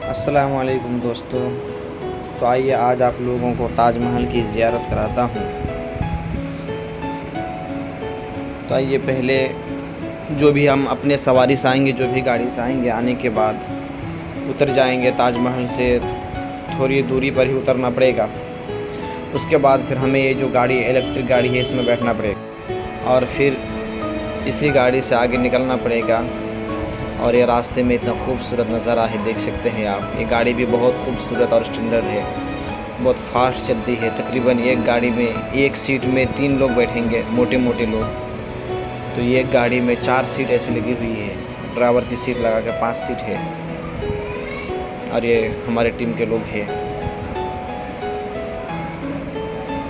अस्सलाम वालेकुम दोस्तों। तो आइए आज आप लोगों को ताजमहल की ज़ियारत कराता हूँ। तो आइए पहले जो भी हम अपने सवारी से आएंगे, जो भी गाड़ी से आएंगे, आने के बाद उतर जाएंगे। ताजमहल से थोड़ी दूरी पर ही उतरना पड़ेगा। उसके बाद फिर हमें ये जो गाड़ी इलेक्ट्रिक गाड़ी है इसमें बैठना पड़ेगा और फिर इसी गाड़ी से आगे निकलना पड़ेगा। और ये रास्ते में इतना खूबसूरत नज़ारा है, देख सकते हैं आप। ये गाड़ी भी बहुत खूबसूरत और स्टैंडर्ड है, बहुत फास्ट चलती है। तकरीबन एक गाड़ी में एक सीट में 3 लोग बैठेंगे, मोटे मोटे लोग। तो ये गाड़ी में 4 सीट ऐसी लगी हुई है, ड्राइवर की सीट लगा के 5 सीट है। और ये हमारे टीम के लोग हैं।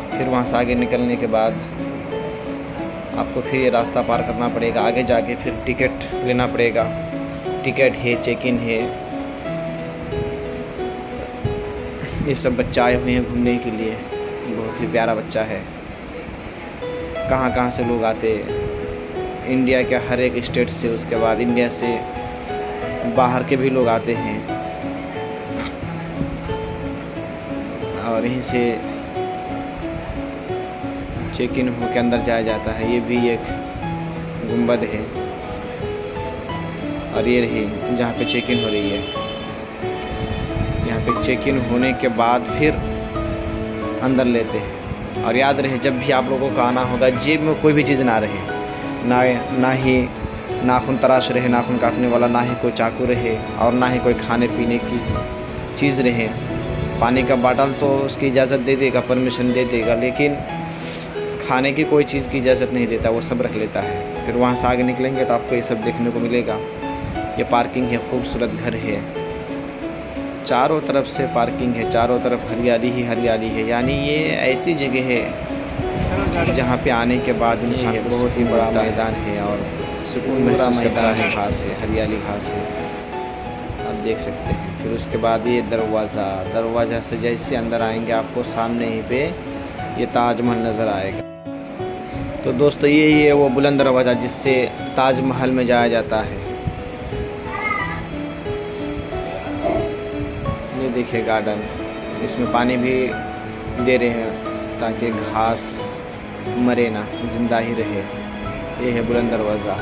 फिर वहाँ से आगे निकलने के बाद आपको फिर ये रास्ता पार करना पड़ेगा। आगे जाके फिर टिकट लेना पड़ेगा। टिकट है, चेक इन है। ये सब बच्चे आए हुए हैं घूमने के लिए, बहुत ही प्यारा बच्चा है। कहाँ कहाँ से लोग आते, इंडिया के हर एक स्टेट से, उसके बाद इंडिया से बाहर के भी लोग आते हैं। और यहीं से चेक इन हो के अंदर जाया जाता है। ये भी एक गुंबद है और ये रही जहाँ पे चेक इन हो रही है। यहाँ पे चेक इन होने के बाद फिर अंदर लेते हैं। और याद रहे, जब भी आप लोगों को आना होगा, जेब में कोई भी चीज़ ना रहे, ना ही नाखून तराश रहे, नाखून काटने वाला, ना ही कोई चाकू रहे, और ना ही कोई खाने पीने की चीज़ रहे। पानी का बाटल तो उसकी इजाज़त दे देगा, परमिशन दे देगा, लेकिन खाने की कोई चीज़ की इजाज़त नहीं देता, वो सब रख लेता है। फिर वहाँ से आगे निकलेंगे तो आपको ये सब देखने को मिलेगा। ये पार्किंग है, खूबसूरत घर है, चारों तरफ से पार्किंग है, चारों तरफ हरियाली ही हरियाली है। यानी ये ऐसी जगह है जहाँ पे आने के बाद इंसान बहुत ही बड़ा मैदान है और सुकून महसूस करता है। घास है, हरियाली घास है, आप देख सकते हैं। फिर उसके बाद ये दरवाज़ा से जैसे अंदर आएंगे आपको सामने ही पे ये ताजमहल नज़र आएगा। तो दोस्तों यही है वो बुलंद दरवाज़ा जिससे ताजमहल में जाया जाता है। ये देखिए गार्डन, इसमें पानी भी दे रहे हैं ताकि घास मरे ना, ज़िंदा ही रहे। ये है बुलंद दरवाज़ा,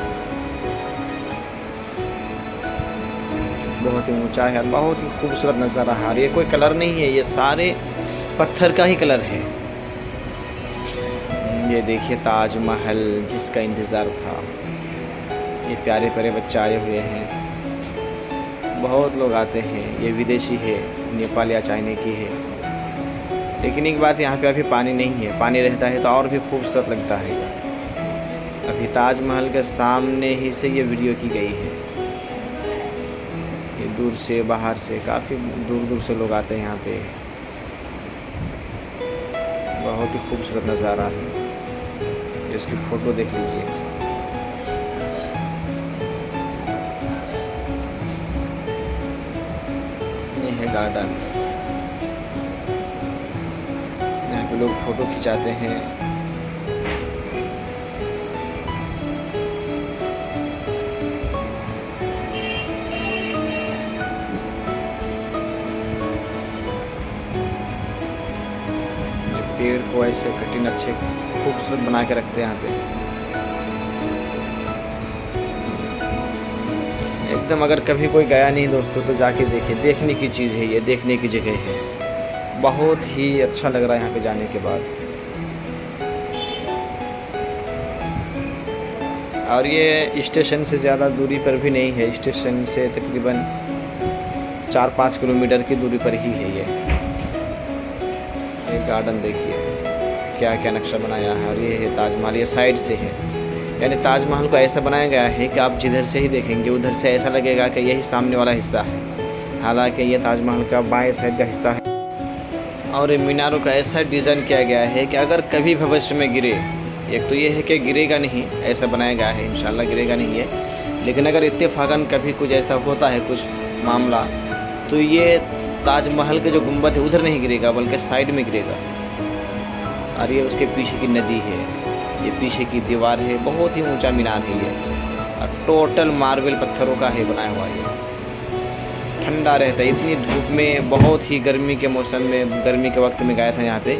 बहुत ही ऊंचा है, बहुत ही खूबसूरत नज़ारा है। ये कोई कलर नहीं है, ये सारे पत्थर का ही कलर है। ये देखिए ताजमहल जिसका इंतज़ार था। ये प्यारे प्यारे बच्चे आए हुए हैं, बहुत लोग आते हैं। ये विदेशी है, नेपाल या चाइना की है। लेकिन एक बात, यहाँ पे अभी पानी नहीं है। पानी रहता है तो और भी खूबसूरत लगता है। अभी ताजमहल के सामने ही से ये वीडियो की गई है। ये दूर से, बाहर से, काफ़ी दूर दूर से लोग आते हैं यहाँ पे। बहुत ही खूबसूरत नज़ारा है, इसकी फ़ोटो देख लीजिए। ये है गार्डन, यहाँ पे लोग फ़ोटो खिंचाते हैं। पेड़ को ऐसे कटिंग अच्छे खूबसूरत बना के रखते हैं यहाँ पे एकदम। अगर कभी कोई गया नहीं दोस्तों तो जाके देखिए, देखने की चीज़ है ये, देखने की जगह है। बहुत ही अच्छा लग रहा है यहाँ पे जाने के बाद। और ये स्टेशन से ज़्यादा दूरी पर भी नहीं है, स्टेशन से तकरीबन 4-5 किलोमीटर की दूरी पर ही है ये गार्डन। देखिए क्या क्या नक्शा बनाया है। और ये है ताजमहल, ये साइड से है। यानी ताजमहल को ऐसा बनाया गया है कि आप जिधर से ही देखेंगे उधर से ऐसा लगेगा कि यही सामने वाला हिस्सा है। हालांकि ये ताजमहल का बाएं साइड का हिस्सा है। और ये मीनारों का ऐसा डिज़ाइन किया गया है कि अगर कभी भविष्य में गिरे, एक तो ये है कि गिरेगा नहीं, ऐसा बनाया गया है, इंशाल्लाह गिरेगा नहीं है। लेकिन अगर इत्तेफाकन कभी कुछ ऐसा होता है, कुछ मामला, तो ये ताजमहल के जो गुंबद है उधर नहीं गिरेगा बल्कि साइड में गिरेगा। और ये उसके पीछे की नदी है, ये पीछे की दीवार है, बहुत ही ऊंचा मीनार है ये। और टोटल मार्बल पत्थरों का है बनाया हुआ ये। ठंडा रहता है। इतनी धूप में, बहुत ही गर्मी के मौसम में, गर्मी के वक्त में गया था यहाँ पे,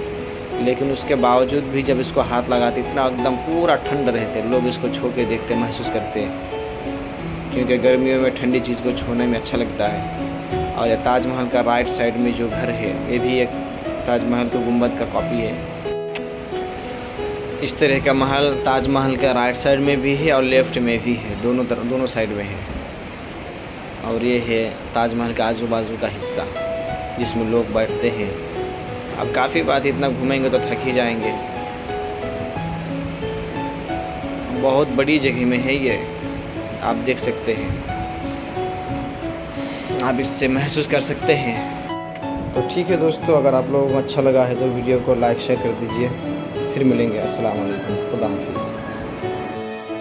लेकिन उसके बावजूद भी जब इसको हाथ लगाते इतना एकदम पूरा ठंड रहते। लोग इसको छू के देखते, महसूस करते हैं, क्योंकि गर्मियों में ठंडी चीज़ को छूने में अच्छा लगता है। और ये ताजमहल का राइट साइड में जो घर है, ये भी एक ताजमहल के गुंबद का कॉपी है। इस तरह का महल ताजमहल का राइट साइड में भी है और लेफ़्ट में भी है, दोनों साइड में है। और ये है ताजमहल का आजू बाजू का हिस्सा जिसमें लोग बैठते हैं। अब काफ़ी बात, इतना घूमेंगे तो थक ही जाएंगे। बहुत बड़ी जगह में है ये, आप देख सकते हैं, आप इससे महसूस कर सकते हैं। तो ठीक है दोस्तों, अगर आप लोगों को अच्छा लगा है तो वीडियो को लाइक शेयर कर दीजिए। फिर मिलेंगे। अस्सलाम वालेकुम, खुदा हाफिज़।